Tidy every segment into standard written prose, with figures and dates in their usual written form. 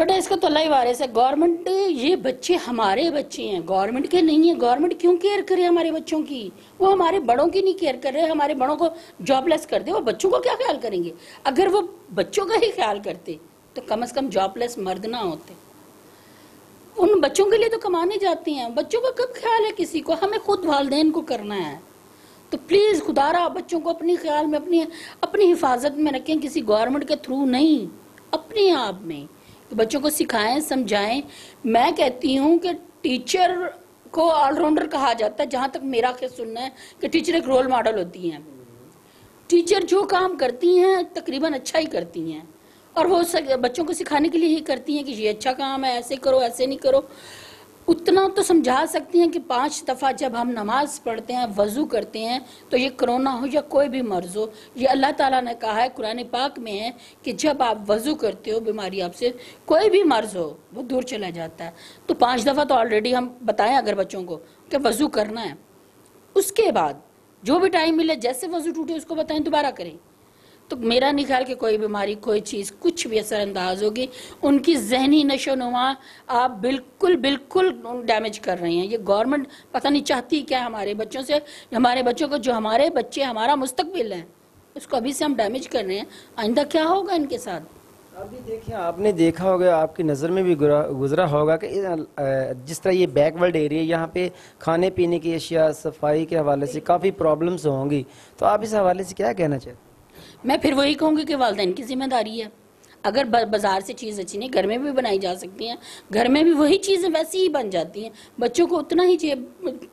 بیٹا اس کا تو اللہ ہی وارث ہے. گورنمنٹ، یہ بچے ہمارے بچے ہیں، گورنمنٹ کے نہیں ہیں. گورنمنٹ کیوں کیئر کرے ہمارے بچوں کی؟ وہ ہمارے بڑوں کی نہیں کیئر کر رہے. ہمارے بڑوں کو جاب لیس کر دے، وہ بچوں کو کیا خیال کریں گے؟ اگر وہ بچوں کا ہی خیال کرتے تو کم از کم جاب لیس مرد نہ ہوتے. ان بچوں کے لیے تو کمانے جاتے ہیں. بچوں کا کب خیال ہے کسی کو؟ ہمیں خود والدین کو کرنا ہے. تو پلیز خدا را بچوں کو اپنی خیال میں، اپنی حفاظت میں رکھیں، کسی گورنمنٹ کے تھرو نہیں، اپنے آپ میں بچوں کو سکھائیں، سمجھائیں. میں کہتی ہوں کہ ٹیچر کو آل راؤنڈر کہا جاتا ہے. جہاں تک میرا سننا ہے کہ ٹیچر ایک رول ماڈل ہوتی ہیں. ٹیچر جو کام کرتی ہیں تقریباً اچھا ہی کرتی ہیں، اور وہ بچوں کو سکھانے کے لیے ہی کرتی ہیں کہ یہ اچھا کام ہے، ایسے کرو، ایسے نہیں کرو. اتنا تو سمجھا سکتی ہیں کہ 5 دفعہ جب ہم نماز پڑھتے ہیں، وضو کرتے ہیں، تو یہ کرونا ہو یا کوئی بھی مرض ہو، یہ اللہ تعالیٰ نے کہا ہے قرآن پاک میں ہے کہ جب آپ وضو کرتے ہو، بیماری آپ سے کوئی بھی مرض ہو وہ دور چلا جاتا ہے. تو 5 دفعہ تو آلریڈی ہم بتائیں اگر بچوں کو کہ وضو کرنا ہے. اس کے بعد جو بھی ٹائم ملے، جیسے وضو ٹوٹے اس کو بتائیں دوبارہ کریں. تو میرا نہیں خیال کہ کوئی بیماری، کوئی چیز کچھ بھی اثر انداز ہوگی. ان کی ذہنی نشو و نما آپ بالکل ڈیمیج کر رہے ہیں. یہ گورنمنٹ پتہ نہیں چاہتی کیا ہمارے بچوں سے، ہمارے بچوں کو، جو ہمارے بچے ہمارا مستقبل ہیں، اس کو ابھی سے ہم ڈیمیج کر رہے ہیں. آئندہ کیا ہوگا ان کے ساتھ؟ ابھی دیکھیں، آپ نے دیکھا ہوگا، آپ کی نظر میں بھی گزرا ہوگا کہ جس طرح یہ بیک ورڈ ایریا، یہاں پہ کھانے پینے کی اشیاء، صفائی کے حوالے سے کافی پرابلمز ہوں گی. تو آپ اس حوالے سے کیا کہنا چاہتے ہیں؟ میں پھر وہی کہوں گی کہ والدین کی ذمہ داری ہے. اگر بازار سے چیز اچھی نہیں، گھر میں بھی بنائی جا سکتی ہیں، گھر میں بھی وہی چیزیں ویسی ہی بن جاتی ہیں. بچوں کو اتنا ہی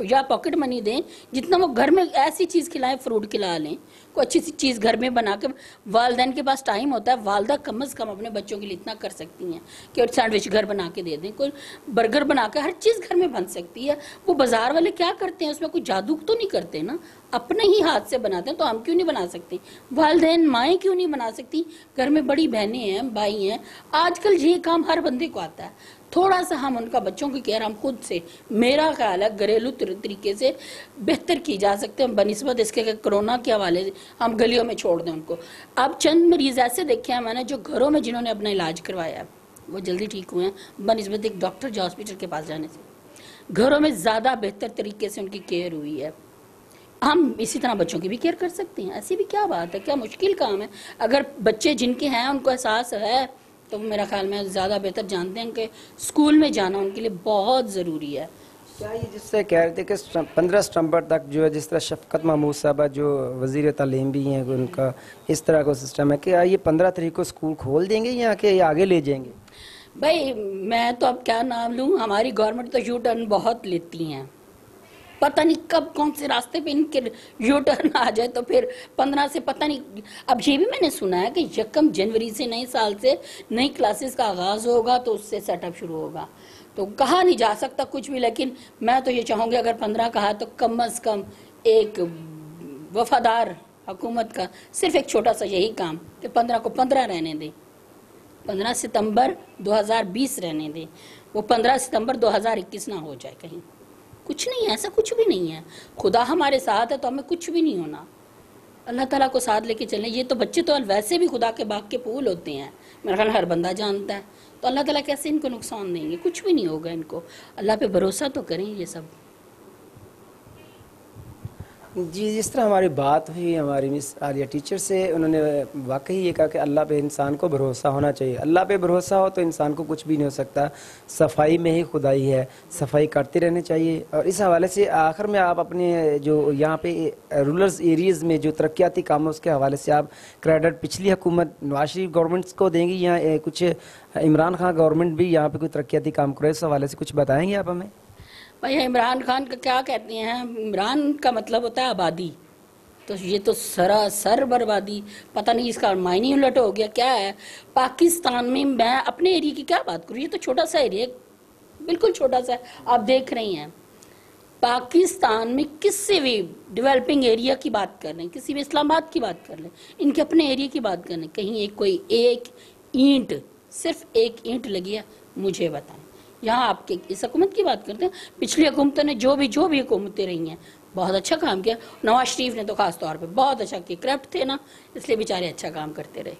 یا پاکٹ منی دیں جتنا وہ گھر میں ایسی چیز کھلائیں، فروٹ کھلا لیں، کوئی اچھی سی چیز گھر میں بنا کے. والدین کے پاس ٹائم ہوتا ہے، والدہ کم از کم اپنے بچوں کے لیے اتنا کر سکتی ہیں کہ سینڈوچ گھر بنا کے دے دیں، کوئی برگر بنا کے، ہر چیز گھر میں بن سکتی ہے. وہ بازار والے کیا کرتے ہیں؟ اس میں کوئی جادو تو نہیں کرتے نا، اپنے ہی ہاتھ سے بناتے ہیں. تو ہم کیوں نہیں بنا سکتے؟ والدین، مائیں کیوں نہیں بنا سکتی؟ گھر میں بڑی بہنیں ہیں، بھائی ہیں. آج کل یہ کام ہر بندے کو آتا ہے. تھوڑا سا ہم ان کا بچوں کی کیئر ہم خود سے، میرا خیال ہے گھریلو طریقے سے بہتر کی جا سکتے ہیں بنسبت اس کے کہ کرونا کے حوالے سے ہم گلیوں میں چھوڑ دیں ان کو. اب چند مریض ایسے دیکھے ہیں میں نے جو گھروں میں جنہوں نے اپنا علاج کروایا ہے وہ جلدی ٹھیک ہوئے ہیں بنسبت ایک ڈاکٹر جو ہاسپٹل کے پاس جانے سے. گھروں میں زیادہ بہتر طریقے سے ان کی کیئر ہوئی ہے. ہم اسی طرح بچوں کی بھی کیئر کر سکتے ہیں. ایسی بھی کیا بات ہے؟ کیا مشکل کام ہے؟ اگر بچے جن کے ہیں ان کو احساس ہے تو میرا خیال میں زیادہ بہتر جانتے ہیں کہ اسکول میں جانا ان کے لیے بہت ضروری ہے. کیا یہ جس سے کہہ رہے تھے کہ 15 ستمبر تک جو ہے، جس طرح شفقت محمود صاحبہ جو وزیر تعلیم بھی ہیں، ان کا اس طرح کا سسٹم ہے کہ یہ 15 تاریخ کو اسکول کھول دیں گے یا کہ یہ آگے لے جائیں گے؟ بھائی میں تو اب کیا نام لوں، ہماری گورنمنٹ تو یو ٹرن بہت لیتی ہیں. پتہ نہیں کب کون سے راستے پہ ان کے یو ٹرن آ جائے. تو پھر 15 سے پتہ نہیں. اب یہ بھی میں نے سنا ہے کہ 1 جنوری سے نئے سال سے نئی کلاسز کا آغاز ہوگا، تو اس سے سیٹ اپ شروع ہوگا. تو کہا نہیں جا سکتا کچھ بھی، لیکن میں تو یہ چاہوں گی اگر 15 کہا تو کم از کم ایک وفادار حکومت کا صرف ایک چھوٹا سا یہی کام کہ 15 کو 15 رہنے دیں، 15 ستمبر 2020 رہنے دیں. وہ 15 ستمبر 2021 نہ ہو جائے کہیں. کچھ نہیں ہے، ایسا کچھ بھی نہیں ہے. خدا ہمارے ساتھ ہے تو ہمیں کچھ بھی نہیں ہونا. اللہ تعالیٰ کو ساتھ لے کے چلیں. یہ تو بچے تو ویسے بھی خدا کے باغ کے پھول ہوتے ہیں، میرا خیال ہر بندہ جانتا ہے. تو اللہ تعالیٰ کیسے ان کو نقصان دیں گے؟ کچھ بھی نہیں ہوگا ان کو. اللہ پہ بھروسہ تو کریں. یہ سب جی، جس طرح ہماری بات ہوئی ہماری مس عالیہ ٹیچر سے، انہوں نے واقعی یہ کہا کہ اللہ پہ انسان کو بھروسہ ہونا چاہیے. اللہ پہ بھروسہ ہو تو انسان کو کچھ بھی نہیں ہو سکتا. صفائی میں ہی خدائی ہے، صفائی کرتے رہنے چاہیے. اور اس حوالے سے آخر میں آپ اپنے جو یہاں پہ رورل ایریز میں جو ترقیاتی کام ہے اس کے حوالے سے آپ کریڈٹ پچھلی حکومت نواز شریف گورنمنٹس کو دیں گی یا کچھ عمران خان گورنمنٹ بھی یہاں پہ کوئی ترقیاتی کام کرے؟ اس حوالے سے کچھ بتائیں گے آپ ہمیں؟ بھائی عمران خان کا کیا کہتے ہیں؟ عمران کا مطلب ہوتا ہے آبادی. تو یہ تو سراسر بربادی. پتہ نہیں اس کا معنی الٹ ہو گیا کیا ہے. پاکستان میں میں اپنے ایریا کی کیا بات کروں، یہ تو چھوٹا سا ایریا، بالکل چھوٹا سا ہے. آپ دیکھ رہی ہیں پاکستان میں کسی بھی ڈیولپنگ ایریا کی بات کر لیں، کسی بھی اسلام آباد کی بات کر لیں، ان کے اپنے ایریا کی بات کر لیں، کہیں کوئی ایک اینٹ، صرف ایک اینٹ لگی ہے؟ مجھے بتائیں. یہاں آپ کے اس حکومت کی بات کرتے ہیں. پچھلی حکومتوں نے جو بھی حکومتیں رہی ہیں بہت اچھا کام کیا. نواز شریف نے تو خاص طور پہ بہت اچھا کیا. کرپٹ تھے نا، اس لیے بیچارے اچھا کام کرتے رہے.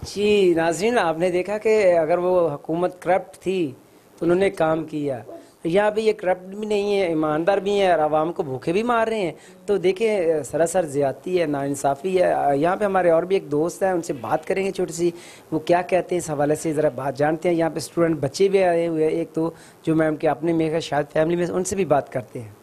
جی ناظرین، آپ نے دیکھا کہ اگر وہ حکومت کرپٹ تھی تو انہوں نے کام کیا، یہاں پہ یہ کرپٹ بھی نہیں ہے، ایماندار بھی ہیں اور عوام کو بھوکے بھی مار رہے ہیں. تو دیکھیں سراسر زیادتی ہے، ناانصافی ہے. یہاں پہ ہمارے اور بھی ایک دوست ہیں، ان سے بات کریں گے چھوٹی سی، وہ کیا کہتے ہیں اس حوالے سے ذرا بات جانتے ہیں. یہاں پہ اسٹوڈنٹ بچے بھی آئے ہوئے ہیں ایک دو جو میم کے اپنے میرے شاید فیملی میں، ان سے بھی بات کرتے ہیں.